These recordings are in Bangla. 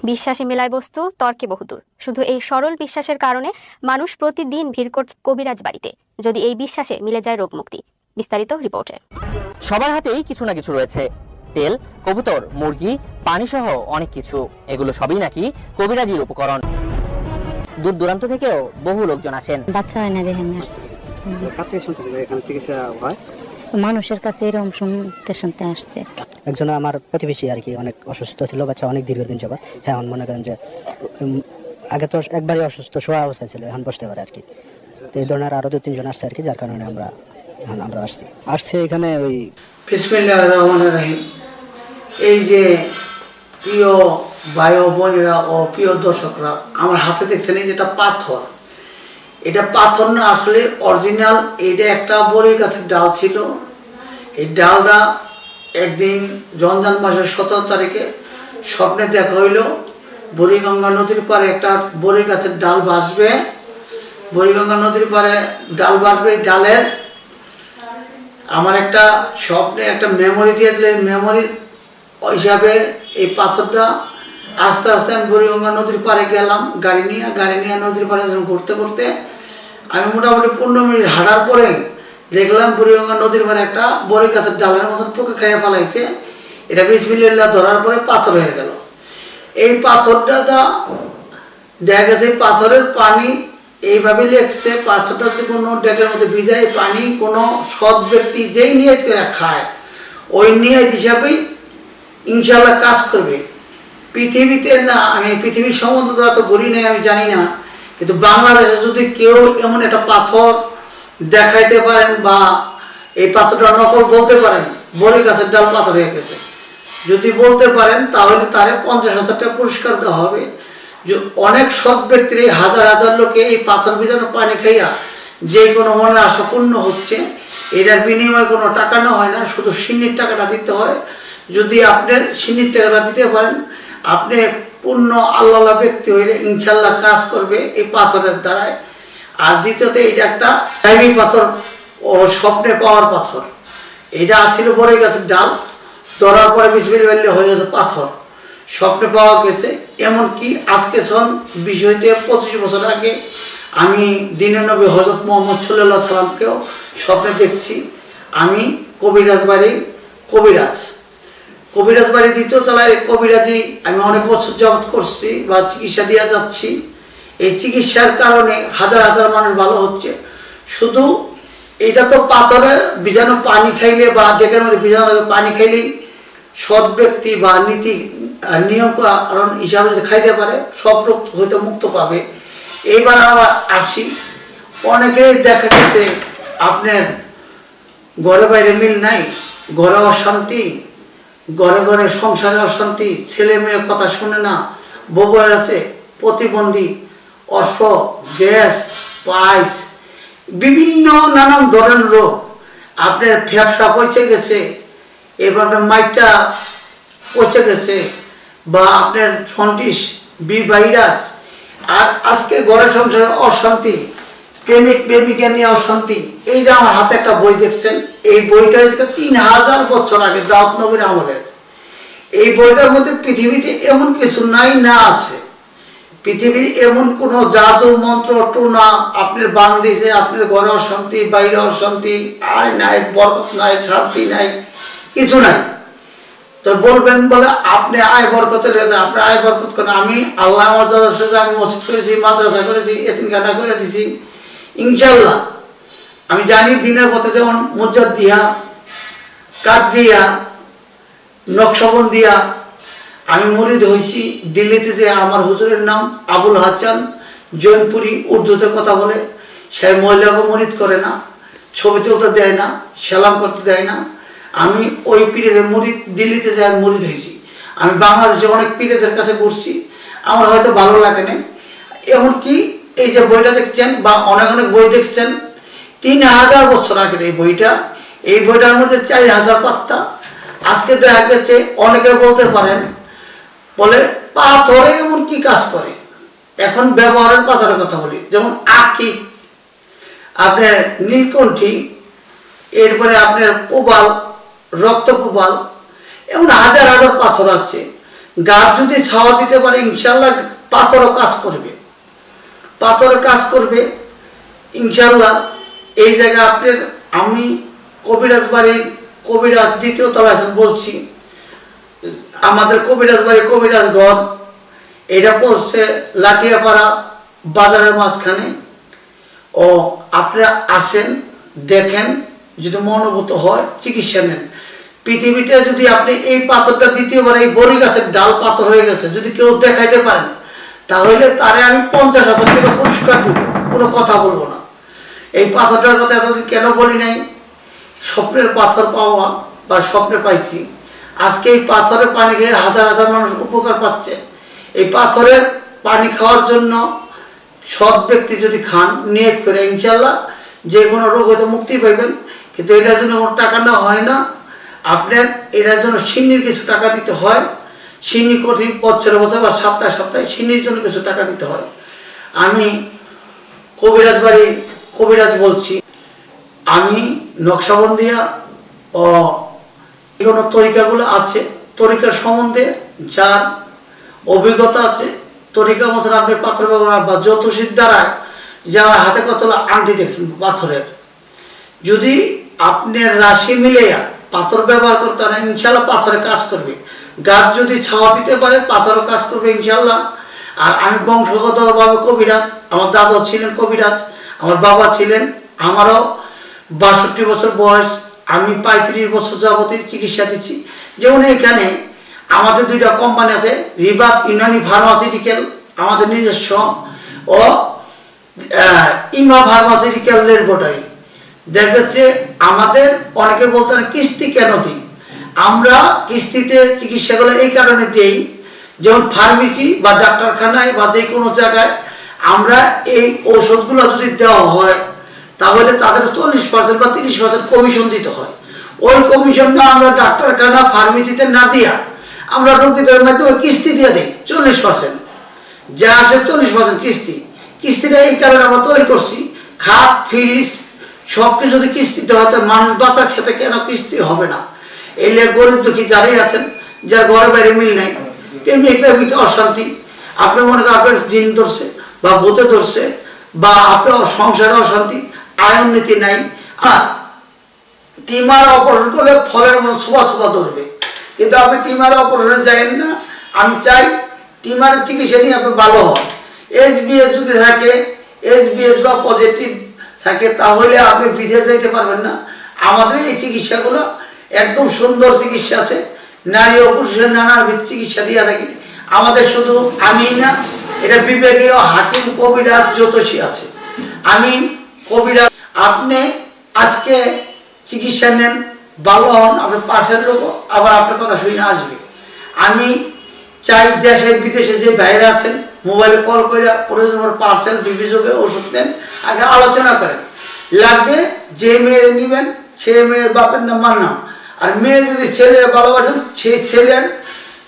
বিশ্বাসে মেলায় বস্তু, তর্কে বহুদূর। শুধু এই সরল বিশ্বাসের কারণে মানুষ প্রতিদিন ভিড় করছে কবিরাজ বাড়িতে, যদি এই বিশ্বাসে মিলে যায় রোগমুক্তি। বিস্তারিত রিপোর্টে। সবার হাতেই কিছু না কিছু রয়েছে, তেল, কবুতর, মুরগি, পানি সহ অনেক কিছু। এগুলো সবই নাকি কবিরাজির উপকরণ। দূর দূরান্ত থেকেও বহু লোকজন আসেন। বাচ্চা হয় না দেখেন এখানে চিকিৎসা হয়, মানুষের কাছে এরকম শুনতে শুনতে আসছে। একজন আমার প্রতিবেশী আর কি অনেক অসুস্থ ছিল, বাচ্চা অনেক দীর্ঘদিন যাবত। হ্যাঁ, মনে করেন যে আগে তো একবারই অসুস্থ, শোয়া অবস্থায় ছিল, এখন বসতে পারে আর কি। তো এই ধরনের আরো 2-3 জন আসছে আর কি, যার কারণে আমরা আসছি এখানে। ওই বিসমিল্লাহির রহমানির রহিম। এই যে প্রিয় ভাই ও বোনেরা ও প্রিয় দর্শকরা, আমার হাতে দেখছেন এই যেটা পাথর, এটা পাথর না, আসলে অরিজিনাল। এটা একটা বড়ই গাছের ডাল ছিল। এই ডালটা একদিন রমজান মাসের 17 তারিখে স্বপ্নে দেখা হইল, বুড়িগঙ্গা নদীর পাড়ে একটা বড়ই গাছের ডাল ভাসবে। বুড়িগঙ্গা নদীর পাড়ে ডাল ভাসবে। ডালের আমার একটা স্বপ্নে একটা মেমোরি দিয়ে দিলে, মেমোরির হিসাবে এই পাথরটা আস্তে আস্তে আমি বুড়িগঙ্গা নদীর পাড়ে গেলাম গাড়ি নিয়ে নদীর পাড়ে ঘুরতে ঘুরতে আমি মোটামুটি 15 মিনিট হাঁটার পরে দেখলাম বুড়িগঙ্গা নদীর পাড়ে একটা বড়ই গাছের ডালের মতন পোকা খাইয়ে ফেলাইছে। এটা বিসমিল্লাহ ধরার পরে পাথর হয়ে গেল। এই পাথরটা দেখা গেছে পাথরের পানি এইভাবে লেগছে। পাথরটা যদি কোনো ডেকের মধ্যে ভিজায়, পানি কোনো সৎ ব্যক্তি যেই নিয়ত করে খায়, ওই নিয়ত হিসাবেই ইনশাল্লাহ কাজ করবে। পৃথিবীতে না, আমি পৃথিবীর সম্বন্ধে তো এত বলি নাই, আমি জানি না, কিন্তু বাংলাদেশে যদি কেউ এমন একটা পাথর দেখাইতে পারেন বা এই পাথরটা নকল বলতে পারেন, বড়ই গাছের ডাল পাথর হয়ে গেছে, যদি বলতে পারেন, তাহলে তারে 50,000 টাকা পুরস্কার দেওয়া হবে। যে অনেক সৎ ব্যক্তির হাজার হাজার লোকে এই পাথর ভিজানো পানি খাইয়া যে কোনো মনের আশা পূর্ণ হচ্ছে। এটার বিনিময়ে কোনো টাকা না হয় না, শুধু সিন্নির টাকাটা দিতে হয়। যদি আপনি সিন্নির টাকাটা দিতে পারেন, আপনি পূর্ণ আল্লাহ ব্যক্তি হইলে ইনশাল্লাহ কাজ করবে এই পাথরের দ্বারায়। আর দ্বিতীয়ত, এটা একটা টাইমি পাথর ও স্বপ্নে পাওয়ার পাথর। এটা আছিল বড়ই গাছের ডাল, ধরার পরে বিসমিল্লাহ হয়ে গেছে পাথর, স্বপ্নে পাওয়া গেছে। এমনকি আজকে সন বিষয়তে 25 বছর আগে আমি দিনের নবী হযরত মুহাম্মদ সাল্লাল্লাহু আলাইহি সাল্লামকেও স্বপ্নে দেখছি। আমি কবিরাজ বাড়ি কবিরাজ বাড়ি 2য় তলায় কবিরাজি আমি অনেক বছর যাবত করছি বা চিকিৎসা দিয়ে যাচ্ছি। এই চিকিৎসার কারণে হাজার হাজার মানুষ ভালো হচ্ছে। শুধু এটা তো পাথরে ভিজানো পানি খাইলে বা ডেকের মধ্যে ভিজানো পানি খাইলেই সৎ ব্যক্তি বা নীতি নিয়ম কারণ হিসাবে যদি খাইতে পারে, সব রোগ হইতে মুক্ত পাবে। এইবার আবার আসি, অনেকেই দেখা গেছে আপনার ঘরে বাইরে মিল নাই, ঘরে অশান্তি, ঘরে ঘরে সংসারে অশান্তি, ছেলে মেয়ে কথা শুনে না, বউ আছে প্রতিবন্ধী, অশ্ব, গ্যাস, পাইস, বিভিন্ন নানান ধরনের রোগ। আপনার ফ্যাপসা পচে গেছে, এরপর আপনার মাইটটা পচে গেছে, বা আপনার জন্ডিস, বি ভাইরাস। আর আজকে ঘরে সংসারে অশান্তি, প্রেমিক প্রেমিকা নিয়ে অশান্তি। এই যে আমার হাতে একটা বই দেখছেন, এই বইটা হচ্ছে 3000 বছর আগে দাউদ নবীর আমলের। এই বইটার মধ্যে পৃথিবীতে এমন কিছু নাই না আছে। পৃথিবীর এমন কোনো জাদু মন্ত্র টোনা আপনার বাংলাদেশে আপনার ঘরে অশান্তি, বাইরে অশান্তি, আয় নাই, বরকত নাই, শান্তি নাই, কিছু নাই। তো বলবেন বলে আপনি আয় বরকতের, আপনি আয় বরকত করেন। আমি আল্লাহ আমার আমি মসজিদ করেছি, মাদ্রাসা করেছি, এতিমখানা করে দিছি। ইনশাল্লাহ আমি জানি দিনের পথে যেমন মুজাদ্দিয়া, কাদরিয়া, নকশবন্দিয়া, আমি মুরিদ হয়েছি। দিল্লিতে যে আমার হুজুরের নাম আবুল হাসান জৈনপুরি, উর্দুতে কথা বলে। সে মহিলাকে মুরিদ করে না, ছবি তুলতে দেয় না, সালাম করতে দেয় না। আমি ওই পীরের মুরিদ, দিল্লিতে যে আমি মুরিদ হয়েছি। আমি বাংলাদেশে অনেক পীরেদের কাছে ঘুরছি, আমার হয়তো ভালো লাগে না। এমনকি এই যে বইটা দেখছেন বা অনেক অনেক বই দেখছেন, 3000 বছর আগের এই বইটা। এই বইটার মধ্যে 4000 পাতা। আজকে দেখা গেছে অনেকে বলতে পারেন বলে পাথরে এমন কি কাজ করে। এখন ব্যবহারের পাথরের কথা বলি, যেমন আকি, আপনার নীলকণ্ঠী, এরপরে আপনার প্রবাল, রক্ত প্রবাল, এমন হাজার হাজার পাথর আছে গাছ যদি ছাওয়া দিতে পারে ইনশাল্লাহ পাথরও কাজ করবে, পাথরও কাজ করবে ইনশাল্লাহ। এই জায়গায় আপনার আমি কবিরাজ বাড়ির কবিরাজ দ্বিতীয় তলায় বলছি, আমাদের কবিরাজ বাড়ি কবিরাজ ঘর এটা পড়ছে লাঠিয়াপাড়া বাজারের মাঝখানে। ও আপনারা আসেন, দেখেন, যদি মনোভূত হয় চিকিৎসা নেন। পৃথিবীতে যদি আপনি এই পাথরটা দ্বিতীয়বার এই বড়ি গাছের ডাল পাথর হয়ে গেছে যদি কেউ দেখাইতে পারেন তাহলে তারে আমি 50,000 টাকা পুরস্কার দিব, কোনো কথা বলবো না। এই পাথরটার কথা এতদিন কেন বলি নাই, স্বপ্নের পাথর পাওয়া বা স্বপ্নে পাইছি, আজকে এই পাথরের পানি খেয়ে হাজার হাজার মানুষ উপকার পাচ্ছে। এই পাথরের পানি খাওয়ার জন্য সব ব্যক্তি যদি খান নিয়ত করে ইনশাল্লাহ যে কোনো রোগ হয়তো মুক্তি পাইবেন। কিন্তু এটার জন্য কোনো টাকা নেওয়া হয় না, আপনার এটার জন্য সিন্নির কিছু টাকা দিতে হয়। সিন্নি কঠিন বছরে বছর বা সপ্তাহে সপ্তাহে সিন্নির জন্য কিছু টাকা দিতে হয়। আমি কবিরাজ বাড়ি কবিরাজ বলছি, আমি নকশাবন্দিয়া ও কোনো তরিকাগুলো আছে, তরিকার সম্বন্ধে যার অভিজ্ঞতা আছে তরিকা মতন আপনি পাথর ব্যবহার বা জ্যোতিষীর দ্বারায় যারা হাতে কতলা আংটি দেখছেন পাথরের, যদি আপনার রাশি মিলে পাথর ব্যবহার করতে পারেন ইনশাল্লাহ পাথরে কাজ করবে। গাছ যদি ছাওয়া দিতে পারে পাথরও কাজ করবে ইনশাল্লাহ। আর আমি বংশগতভাবে কবিরাজ, আমার দাদা ছিলেন কবিরাজ, আমার বাবা ছিলেন, আমারও 62 বছর বয়স, আমি 35 বছর যাবতীয় চিকিৎসা দিচ্ছি। যেমন এখানে আমাদের 2টা কোম্পানি আছে, রিবাত ইউনানি ফার্মাসিউটিক্যাল আমাদের নিজস্ব ও ইমা ফার্মাসিউটিক্যাল ল্যাবরেটরি। দেখেছে আমাদের অনেকে বলতেন কিস্তি কেন দিই, আমরা কিস্তিতে চিকিৎসাগুলো এই কারণে দিই, যেমন ফার্মেসি বা ডাক্তারখানায় বা যে কোনো জায়গায় আমরা এই ঔষধগুলো যদি দেওয়া হয় তাহলে তাদের 40% বা 30% কমিশন দিতে হয়। ওই কমিশনটা আমরা ডাক্তারখানা ফার্মেসিতে না দিয়া আমরা রোগীদের মাধ্যমে কিস্তি দিয়ে দিই 40%, যা আসে 40% কিস্তি। কিস্তিটা এই কারণে আমরা তৈরি করছি, খাট ফ্রিজ সব কিছু যদি কিস্তিতে হয় তো মানুষ বাঁচার ক্ষেত্রে কেন কিস্তি হবে না। এই লেগে গরিব দুঃখী যারাই আছেন, যার ঘরে বাইরে মিল নাই, প্রেমিক প্রেমিকা অশান্তি, আপনি মনে করেন আপনার জিন ধরছে বা ভূতে ধরছে বা আপনার সংসারে অশান্তি, আয় উন্নতি নাই, আর টিমার অপারেশন করলে ফলের মতো ছোপা ছোপা ধরবে, কিন্তু আপনি টিমার অপারেশনে যাইেন না। আমি চাই টিমারের চিকিৎসা নিয়ে আপনি ভালো হন। HBS যদি থাকে, HBS বা পজিটিভ থাকে তাহলে আপনি বিদেশ যাইতে পারবেন না। আমাদের এই চিকিৎসাগুলো একদম সুন্দর চিকিৎসা আছে, নারী ও পুরুষের নানাবিধ চিকিৎসা দিয়ে থাকি। আমাদের শুধু আমি না, এটা বিবেকীয় হাকিম কবিরাজ জ্যোতিষী আছে। আমি কবিরাজ, আপনি আজকে চিকিৎসা নেন, ভালো হন, আপনার পাশের লোক আবার আপনার কথা শুনে আসবে। আমি চাই দেশে বিদেশে যে বাইরে আছেন মোবাইলে কল করে প্রয়োজন পার্সেল বিবেচকে ওষুধ দেন, আগে আলোচনা করেন। লাগবে যে মেয়ের নেবেন সে মেয়ের বাপের নাম মার নাম, আর মেয়ে যদি ছেলের ভালোবাসেন সেই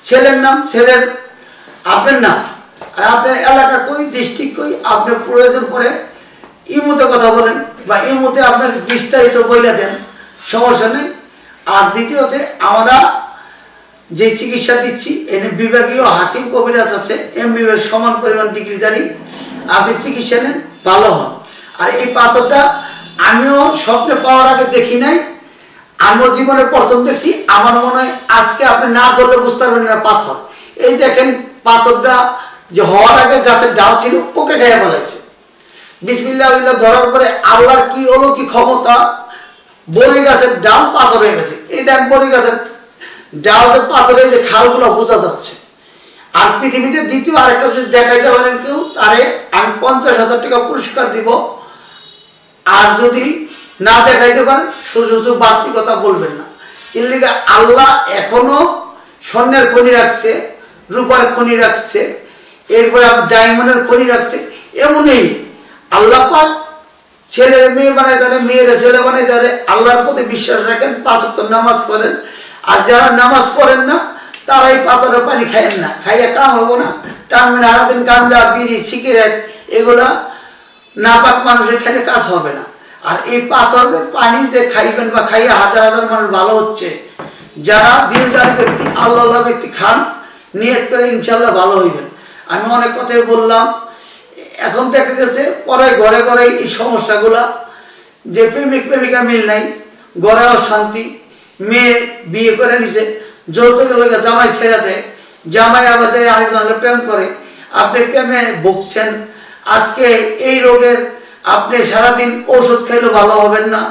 ছেলের নাম ছেলের আপনার নাম, আর আপনার এলাকা কই ডিস্ট্রিক্ট কই আপনি প্রয়োজন পরে ইমুতে কথা বলেন বা ইমুতে আপনার বিস্তারিত বইলা দেন, সমস্যা নেই। আর দ্বিতীয়তে আমরা যে চিকিৎসা দিচ্ছি এনে বিভাগীয় হাকিম কবিরাজ আছে, MBBS সমান পরিমাণ ডিগ্রিধারী, আপনি চিকিৎসা নেন, ভালো হন। আর এই পাথরটা আমিও স্বপ্নে পাওয়ার আগে দেখি নাই, আমিও জীবনে প্রথম দেখছি। আমার মনে হয় আজকে আপনি না ধরলে বুঝতে পারবেন না পাথর। এই দেখেন পাথরটা যে হওয়ার আগে গাছের ডাল ছিল পোকে খেয়ে ফেলেছে, বিসমিল্লাহ ধরার পরে আল্লাহর কি হলো কি ক্ষমতা, বড়ি গাছের ডাল পাথর হয়ে গেছে। এই দেখ বড়ি গাছের ডাল পাথরে যে খালগুলো বোঝা যাচ্ছে। আর পৃথিবীতে দ্বিতীয় আরেকটা যদি দেখাইতে পারেন কেউ, তারে আমি 50,000 টাকা পুরস্কার দিব। আর যদি না দেখাইতে পারেন শুধু শুধু বাড়তি কথা বলবেন না। এর লিগে আল্লাহ এখনো স্বর্ণের খনি রাখছে, রূপার খনি রাখছে, এরপরে ডায়মন্ডের খনি রাখছে। এমনই আল্লাহ পাক ছেলে মেয়ে বানাই তারে, মেয়েরা ছেলে বানাই তারে। আল্লাহর প্রতি বিশ্বাস রাখেন, 5 ওয়াক্ত নামাজ পড়েন। আর যারা নামাজ পড়েন না তারা এই পাথরের পানি খাইয়েন না, খাইয়া কাম হবো না। টানবেন সারাদিন গাঞ্জা বিড়ি সিগারেট, এগুলা নাপাক মানুষের খেলে কাজ হবে না। আর এই পাথরের পানি যে খাইবেন বা খাইয়া হাজার হাজার মানুষ ভালো হচ্ছে, যারা দিলদার ব্যক্তি আল্লাহ ব্যক্তি খান, নিয়ত করে ইনশাল্লাহ ভালো হইবেন। আমি অনেক কথাই বললাম, এখন দেখা গেছে পরে ঘরে ঘরে এই সমস্যাগুলা, যে প্রেমিক প্রেমিকা মিল নাই, ঘরে অশান্তি, মেয়ে বিয়ে করে নিছে, যৌতুক লোকে জামাই ছেড়ে দেয়, জামাই আবার যায় আরেকজনের প্রেম করে, আপনি প্রেমে ভুগছেন। আজকে এই রোগের আপনি সারাদিন ঔষধ খাইলেও ভালো হবেন না,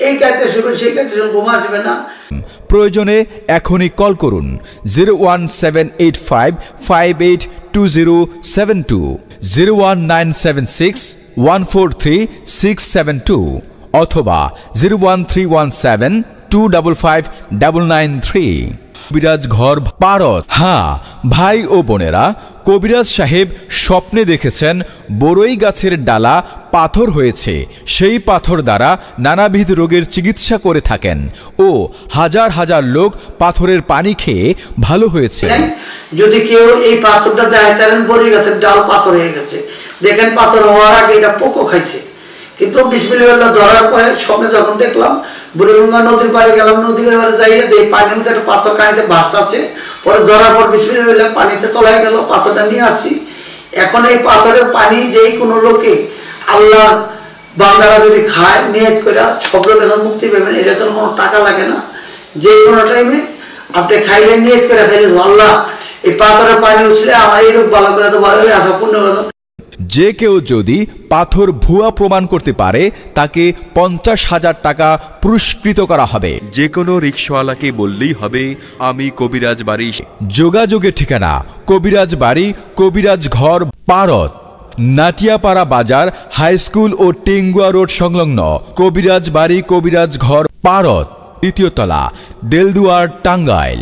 এই কাজটা শুনবেন সেই কাজটা ঘুম আসবে না। প্রয়োজনে এখনই কল করুন 01785582072, 01976143672 অথবা 01317255993। কবিরাজ ঘর পারত। হ্যাঁ ভাই ও বোনেরা, কবিরাজ সাহেব স্বপ্নে দেখেছেন বড়ই গাছের ডালা পাথর হয়েছে, সেই পাথর দ্বারা নানাবিধ রোগের চিকিৎসা করে থাকেন ও হাজার হাজার লোক পাথরের পানি খেয়ে ভালো হয়েছে। যদি কেউ এই পাথরটা দেয়, তাহলে বড়ই গাছের ডাল পাথর হয়ে গেছে, দেখেন পাথর হওয়ার আগে এটা পোকো খাইছে, কিন্তু বিসমিল্লাহ ধরার পরে স্বপ্নে যখন দেখলাম, বুড়িগঙ্গা নদীর পাড়ে গেলাম, নদীর পাড়ে যাইয়ে দেখি পানির মধ্যে একটা পাথর কানিতে ভাসতে, পরে ধরার পর বিসমিল্লাহ পানিতে তলায় গেল, পাথরটা নিয়ে আসছি। এখন এই পাথরের পানি যেই কোনো লোকে আল্লাহ বান্দারা যদি খায়, নিয়ত করে সব রোগের মুক্তি পাবেন। এটা তো কোনো টাকা লাগে না, যে কোনো টাইমে আপনি খাইলে, নিয়ত করে খাইলে, আল্লাহ এই পাথরের পানি উঠলে আমার এই রোগ ভালো করে, তো ভালো আসা পূর্ণ করে। যে কেউ যদি পাথর ভুয়া প্রমাণ করতে পারে, তাকে 50,000 টাকা পুরস্কৃত করা হবে। যে কোনো রিকশাওয়ালাকে বললেই হবে আমি কবিরাজ বাড়ি। যোগাযোগের ঠিকানা কবিরাজ বাড়ি, কবিরাজ ঘর, পারত, নাটিয়াপাড়া বাজার, হাই স্কুল ও টেঙ্গুয়া রোড সংলগ্ন। কবিরাজ বাড়ি, কবিরাজ ঘর, পারত, 2য় তলা, দেলদুয়ার, টাঙ্গাইল।